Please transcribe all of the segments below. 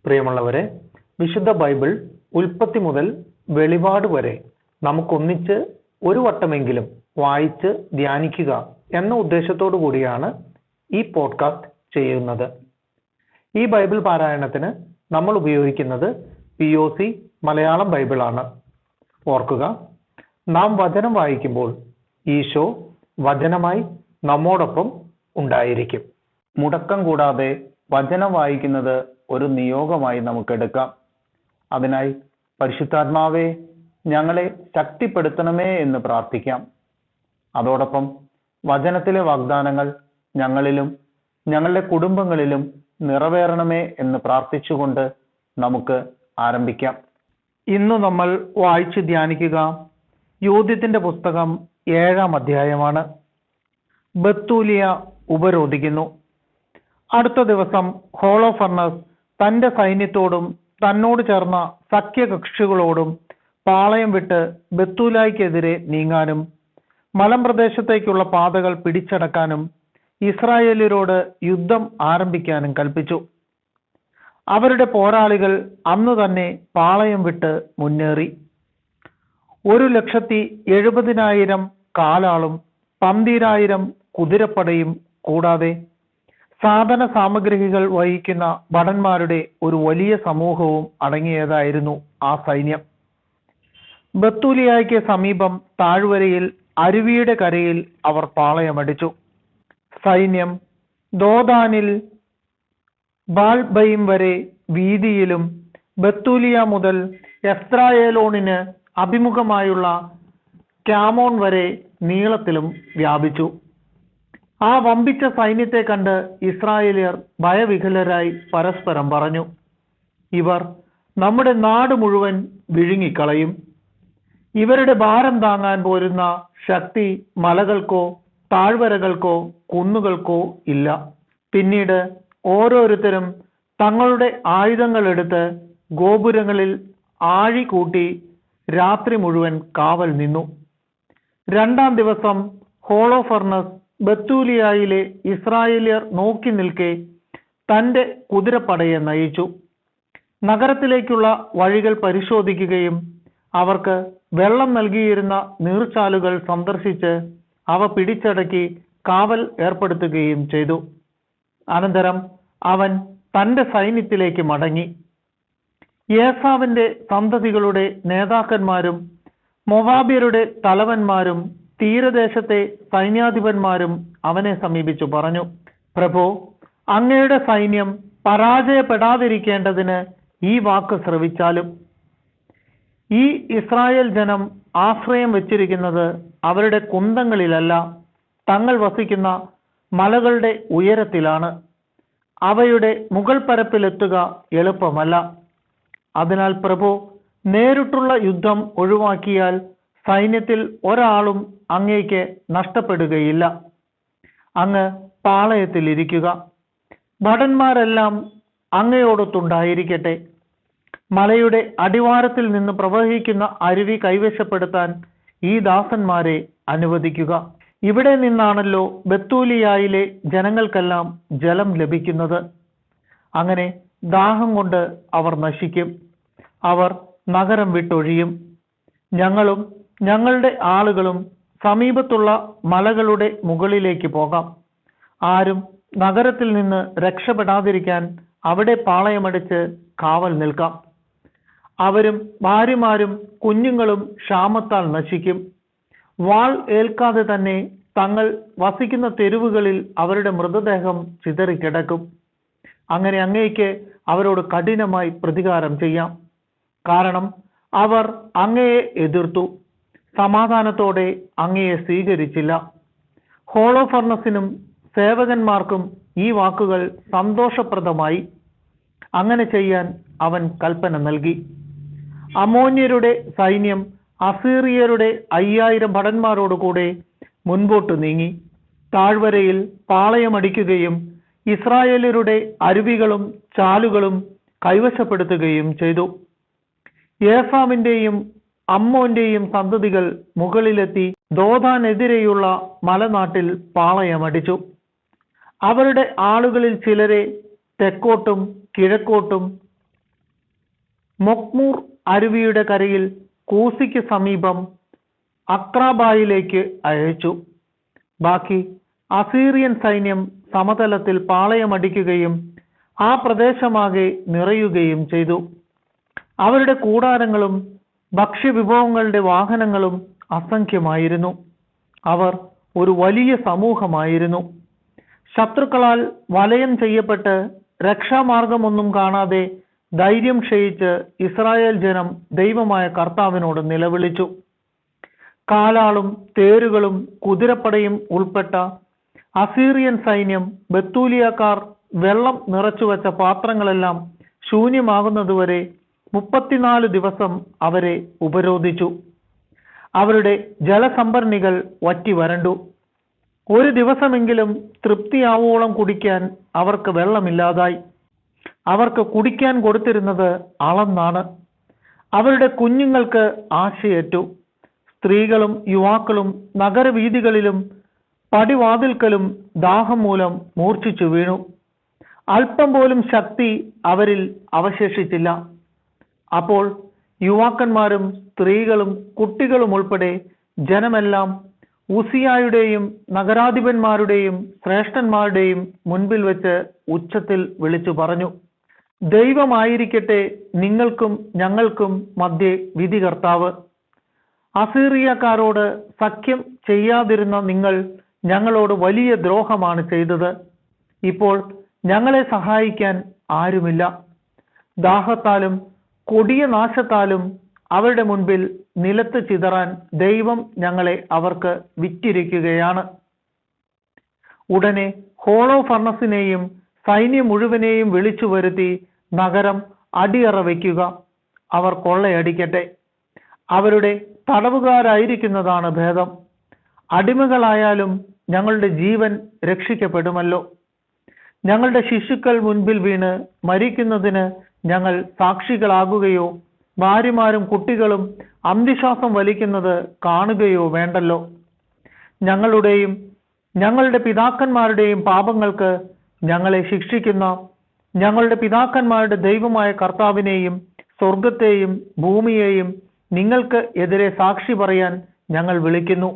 പ്രിയമുള്ളവരെ, വിശുദ്ധ ബൈബിൾ ഉൽപ്പത്തി മുതൽ വെളിപാട് വരെ നമുക്കൊന്നിച്ച് ഒരു വട്ടമെങ്കിലും വായിച്ച് ധ്യാനിക്കുക എന്ന ഉദ്ദേശത്തോടു കൂടിയാണ് ഈ പോഡ്കാസ്റ്റ് ചെയ്യുന്നത്. ഈ ബൈബിൾ പാരായണത്തിന് നമ്മൾ ഉപയോഗിക്കുന്നത് POC മലയാളം ബൈബിളാണ്. ഓർക്കുക, നാം വചനം വായിക്കുമ്പോൾ ഈശോ വചനമായി നമ്മോടൊപ്പം ഉണ്ടായിരിക്കും. മുടക്കം കൂടാതെ വചനം വായിക്കുന്നത് ഒരു നിയോഗമായി നമുക്കെടുക്കാം. അതിനായി പരിശുദ്ധാത്മാവേ, ഞങ്ങളെ ശക്തിപ്പെടുത്തണമേ എന്ന് പ്രാർത്ഥിക്കാം. അതോടൊപ്പം വചനത്തിലെ വാഗ്ദാനങ്ങൾ ഞങ്ങളിലും ഞങ്ങളുടെ കുടുംബങ്ങളിലും നിറവേറണമേ എന്ന് പ്രാർത്ഥിച്ചുകൊണ്ട് നമുക്ക് ആരംഭിക്കാം. ഇന്ന് നമ്മൾ വായിച്ച് ധ്യാനിക്കുക യോദ്യത്തിന്റെ പുസ്തകം 7-ാം അധ്യായമാണ്. ബത്തൂലിയ ഉപരോധിക്കുന്നു. അടുത്ത ദിവസം ഹോളോഫർണസ് തന്റെ സൈന്യത്തോടും തന്നോട് ചേർന്ന സഖ്യകക്ഷികളോടും പാളയം വിട്ട് ബത്തൂലായ്ക്കെതിരെ നീങ്ങാനും മലമ്പ്രദേശത്തേക്കുള്ള പാതകൾ പിടിച്ചടക്കാനും ഇസ്രായേലിയരോട് യുദ്ധം ആരംഭിക്കാനും കൽപ്പിച്ചു. അവരുടെ പോരാളികൾ അന്ന് തന്നെ പാളയം വിട്ട് മുന്നേറി. 1,70,000 കാലാളും 12,000 കുതിരപ്പടയും കൂടാതെ സാധന സാമഗ്രികൾ വഹിക്കുന്ന ഭടന്മാരുടെ ഒരു വലിയ സമൂഹവും അടങ്ങിയതായിരുന്നു ആ സൈന്യം. ബത്തൂലിയായ്ക്ക് സമീപം താഴ്വരയിൽ അരുവിയുടെ കരയിൽ അവർ പാളയമടിച്ചു. സൈന്യം ദോദാനിൽ ബാൽബയിം വരെ വീതിയിലും ബത്തൂലിയ മുതൽ എസ്രായേലോണിന് അഭിമുഖമായുള്ള ക്യാമോൺ വരെ നീളത്തിലും വ്യാപിച്ചു. ആ വമ്പിച്ച സൈന്യത്തെ കണ്ട് ഇസ്രായേലിയർ ഭയവിഹലരായി പരസ്പരം പറഞ്ഞു, ഇവർ നമ്മുടെ നാട് മുഴുവൻ വിഴുങ്ങിക്കളയും. ഇവരുടെ ഭാരം താങ്ങാൻ പോരുന്ന ശക്തി മലകൾക്കോ താഴ്വരകൾക്കോ കുന്നുകൾക്കോ ഇല്ല. പിന്നീട് ഓരോരുത്തരും തങ്ങളുടെ ആയുധങ്ങൾ എടുത്ത് ഗോപുരങ്ങളിൽ ആഴി കൂട്ടി രാത്രി മുഴുവൻ കാവൽ നിന്നു. 2-ാം ദിവസം ഹോളോഫർണസ് ബത്തൂലിയായിലെ ഇസ്രായേലിയർ നോക്കി നിൽക്കെ തന്റെ കുതിരപ്പടയെ നയിച്ചു. നഗരത്തിലേക്കുള്ള വഴികൾ പരിശോധിക്കുകയും അവർക്ക് വെള്ളം നൽകിയിരുന്ന നീർച്ചാലുകൾ സന്ദർശിച്ച് അവ പിടിച്ചടക്കി കാവൽ ഏർപ്പെടുത്തുകയും ചെയ്തു. അനന്തരം അവൻ തന്റെ സൈന്യത്തിലേക്ക് മടങ്ങി. ഏസാവിന്റെ സന്തതികളുടെ നേതാക്കന്മാരും മൊവാബ്യരുടെ തലവന്മാരും തീരദേശത്തെ സൈന്യാധിപന്മാരും അവനെ സമീപിച്ചു പറഞ്ഞു, പ്രഭോ, അങ്ങയുടെ സൈന്യം പരാജയപ്പെടാതിരിക്കേണ്ടതിന് ഈ വാക്ക് ശ്രവിച്ചാലും. ഈ ഇസ്രായേൽ ജനം ആശ്രയം വെച്ചിരിക്കുന്നത് അവരുടെ കുന്തങ്ങളിലല്ല, തങ്ങൾ വസിക്കുന്ന മലകളുടെ ഉയരത്തിലാണ്. അവയുടെ മുകൾ പരപ്പിലെത്തുക എളുപ്പമല്ല. അതിനാൽ പ്രഭു, നേരിട്ടുള്ള യുദ്ധം ഒഴിവാക്കിയാൽ സൈന്യത്തിൽ ഒരാളും അങ്ങേക്ക് നഷ്ടപ്പെടുകയില്ല. അങ്ങ് പാളയത്തിൽ ഇരിക്കുക. ഭടന്മാരെല്ലാം അങ്ങയോടൊത്തുണ്ടായിരിക്കട്ടെ. മലയുടെ അടിവാരത്തിൽ നിന്ന് പ്രവഹിക്കുന്ന അരുവി കൈവശപ്പെടുത്താൻ ഈ ദാസന്മാരെ അനുവദിക്കുക. ഇവിടെ നിന്നാണല്ലോ ബത്തൂലിയായിലെ ജനങ്ങൾക്കെല്ലാം ജലം ലഭിക്കുന്നത്. അങ്ങനെ ദാഹം കൊണ്ട് അവർ നശിക്കും. അവർ നഗരം വിട്ടൊഴിയും. ഞങ്ങളും ഞങ്ങളുടെ ആളുകളും സമീപത്തുള്ള മലകളുടെ മുകളിലേക്ക് പോകാം. ആരും നഗരത്തിൽ നിന്ന് രക്ഷപ്പെടാതിരിക്കാൻ അവിടെ പാളയമടിച്ച് കാവൽ നിൽക്കാം. അവരും ഭാര്യമാരും കുഞ്ഞുങ്ങളും ക്ഷാമത്താൽ നശിക്കും. വാൾ ഏൽക്കാതെ തന്നെ തങ്ങൾ വസിക്കുന്ന തെരുവുകളിൽ അവരുടെ മൃതദേഹം ചിതറിക്കിടക്കും. അങ്ങനെ അങ്ങേക്ക് അവരോട് കഠിനമായി പ്രതികാരം ചെയ്യാം. കാരണം അവർ അങ്ങയെ എതിർത്തു, സമാധാനത്തോടെ അങ്ങയെ സ്വീകരിച്ചില്ല. ഹോളോഫർണസിനും സേവകന്മാർക്കും ഈ വാക്കുകൾ സന്തോഷപ്രദമായി. അങ്ങനെ ചെയ്യാൻ അവൻ കൽപ്പന നൽകി. അമോന്യരുടെ സൈന്യം അസീറിയരുടെ 5,000 ഭടന്മാരോടുകൂടെ മുൻപോട്ട് നീങ്ങി താഴ്വരയിൽ പാളയമടിക്കുകയും ഇസ്രായേലരുടെ അരുവികളും ചാലുകളും കൈവശപ്പെടുത്തുകയും ചെയ്തു. ഏസാവിന്റെയും അമ്മോന്റെയും സന്തതികൾ മുകളിലെത്തി ദോദാനെതിരെയുള്ള മലനാട്ടിൽ പാളയമടിച്ചു. അവരുടെ ആളുകളിൽ ചിലരെ തെക്കോട്ടും കിഴക്കോട്ടും മൊക്മൂർ അരുവിയുടെ കരയിൽ കൂസിക്ക് സമീപം അക്രാബായിലേക്ക് അയച്ചു. ബാക്കി അസീറിയൻ സൈന്യം സമതലത്തിൽ പാളയമടിക്കുകയും ആ പ്രദേശമാകെ നിറയുകയും ചെയ്തു. അവരുടെ കൂടാരങ്ങളും ഭക്ഷ്യവിഭവങ്ങളുടെ വാഹനങ്ങളും അസംഖ്യമായിരുന്നു. അവർ ഒരു വലിയ സമൂഹമായിരുന്നു. ശത്രുക്കളാൽ വലയം ചെയ്യപ്പെട്ട് രക്ഷാമാർഗമൊന്നും കാണാതെ ധൈര്യം ക്ഷയിച്ച് ഇസ്രായേൽ ജനം ദൈവമായ കർത്താവിനോട് നിലവിളിച്ചു. കാലാളും തേരുകളും കുതിരപ്പടയും ഉൾപ്പെട്ട അസീറിയൻ സൈന്യം ബത്തൂലിയക്കാർ വെള്ളം നിറച്ചുവെച്ച പാത്രങ്ങളെല്ലാം ശൂന്യമാകുന്നതുവരെ 34 ദിവസം അവരെ ഉപരോധിച്ചു. അവരുടെ ജലസംഭരണികൾ വറ്റി വരണ്ടു. ഒരു ദിവസമെങ്കിലും തൃപ്തിയാവോളം കുടിക്കാൻ അവർക്ക് വെള്ളമില്ലാതായി. അവർക്ക് കുടിക്കാൻ കൊടുത്തിരുന്നത് അളന്നാണ്. അവരുടെ കുഞ്ഞുങ്ങൾക്ക് ആശയറ്റു. സ്ത്രീകളും യുവാക്കളും നഗരവീഥികളിലും പടിവാതിൽക്കലും ദാഹം മൂലം മൂർച്ഛിച്ചു വീണു. അല്പം പോലും ശക്തി അവരിൽ അവശേഷിച്ചില്ല. അപ്പോൾ യുവാക്കന്മാരും സ്ത്രീകളും കുട്ടികളും ഉൾപ്പെടെ ജനമെല്ലാം ഉസിയായുടെയും നഗരാധിപന്മാരുടെയും ശ്രേഷ്ഠന്മാരുടെയും മുൻപിൽ വെച്ച് ഉച്ചത്തിൽ വിളിച്ചു പറഞ്ഞു, ദൈവമായിരിക്കട്ടെ നിങ്ങൾക്കും ഞങ്ങൾക്കും മധ്യേ വിധികർത്താവ്. അസീറിയക്കാരോട് സഖ്യം ചെയ്യാതിരുന്ന നിങ്ങൾ ഞങ്ങളോട് വലിയ ദ്രോഹമാണ് ചെയ്തത്. ഇപ്പോൾ ഞങ്ങളെ സഹായിക്കാൻ ആരുമില്ല. ദാഹത്താലും കൊടിയ നാശത്താലും അവരുടെ മുൻപിൽ നിലത്ത് ചിതറാൻ ദൈവം ഞങ്ങളെ അവർക്ക് വിറ്റിരിക്കുകയാണ്. ഉടനെ ഹോളോ ഫർണസിനെയും സൈന്യം മുഴുവനെയും വിളിച്ചു വരുത്തി നഗരം അടിയറ വയ്ക്കുക. അവർ കൊള്ളയടിക്കട്ടെ. അവരുടെ തടവുകാരായിരിക്കുന്നതാണ് ഭേദം. അടിമകളായാലും ഞങ്ങളുടെ ജീവൻ രക്ഷിക്കപ്പെടുമല്ലോ. ഞങ്ങളുടെ ശിശുക്കൾ മുൻപിൽ വീണ് മരിക്കുന്നതിന് ഞങ്ങൾ സാക്ഷികളാകുകയോ ഭാര്യമാരും കുട്ടികളും അന്ത്യശ്വാസം വലിക്കുന്നത് കാണുകയോ വേണ്ടല്ലോ. ഞങ്ങളുടെയും ഞങ്ങളുടെ പിതാക്കന്മാരുടെയും പാപങ്ങൾക്ക് ഞങ്ങളെ ശിക്ഷിക്കുന്ന ഞങ്ങളുടെ പിതാക്കന്മാരുടെ ദൈവമായ കർത്താവിനെയും സ്വർഗത്തെയും ഭൂമിയെയും നിങ്ങൾക്ക് എതിരെ സാക്ഷി പറയാൻ ഞങ്ങൾ വിളിക്കുന്നു.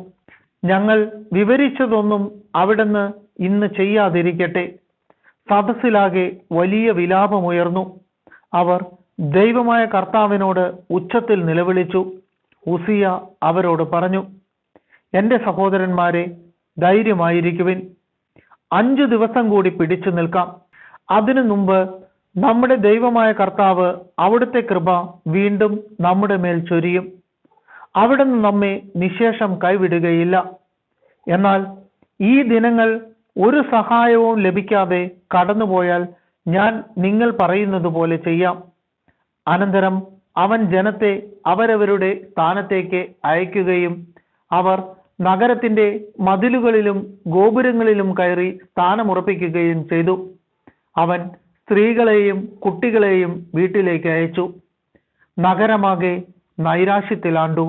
ഞങ്ങൾ വിവരിച്ചതൊന്നും അവിടുന്ന് ഇന്ന് ചെയ്യാതിരിക്കട്ടെ. സദസ്സിലാകെ വലിയ വിലാപമുയർന്നു. അവർ ദൈവമായ കർത്താവിനോട് ഉച്ചത്തിൽ നിലവിളിച്ചു. ഉസിയ അവരോട് പറഞ്ഞു, എൻ്റെ സഹോദരന്മാരെ, ധൈര്യമായിരിക്കുവിൻ. 5 ദിവസം കൂടി പിടിച്ചു നിൽക്കാം. അതിനു മുമ്പ് നമ്മുടെ ദൈവമായ കർത്താവ് അവിടുത്തെ കൃപ വീണ്ടും നമ്മുടെ മേൽ ചൊരിയും. അവിടുന്ന് നമ്മെ നിശേഷം കൈവിടുകയില്ല. എന്നാൽ ഈ ദിനങ്ങൾ ഒരു സഹായവും ലഭിക്കാതെ കടന്നുപോയാൽ ഞാൻ നിങ്ങൾ പറയുന്നത് പോലെ ചെയ്യാം. അനന്തരം അവൻ ജനത്തെ അവരവരുടെ സ്ഥാനത്തേക്ക് അയക്കുകയും അവർ നഗരത്തിന്റെ മതിലുകളിലും ഗോപുരങ്ങളിലും കയറി സ്ഥാനമുറപ്പിക്കുകയും ചെയ്തു. അവൻ സ്ത്രീകളെയും കുട്ടികളെയും വീട്ടിലേക്ക് അയച്ചു. നഗരമാകെ നൈരാശ്യത്തിലാണ്ടു.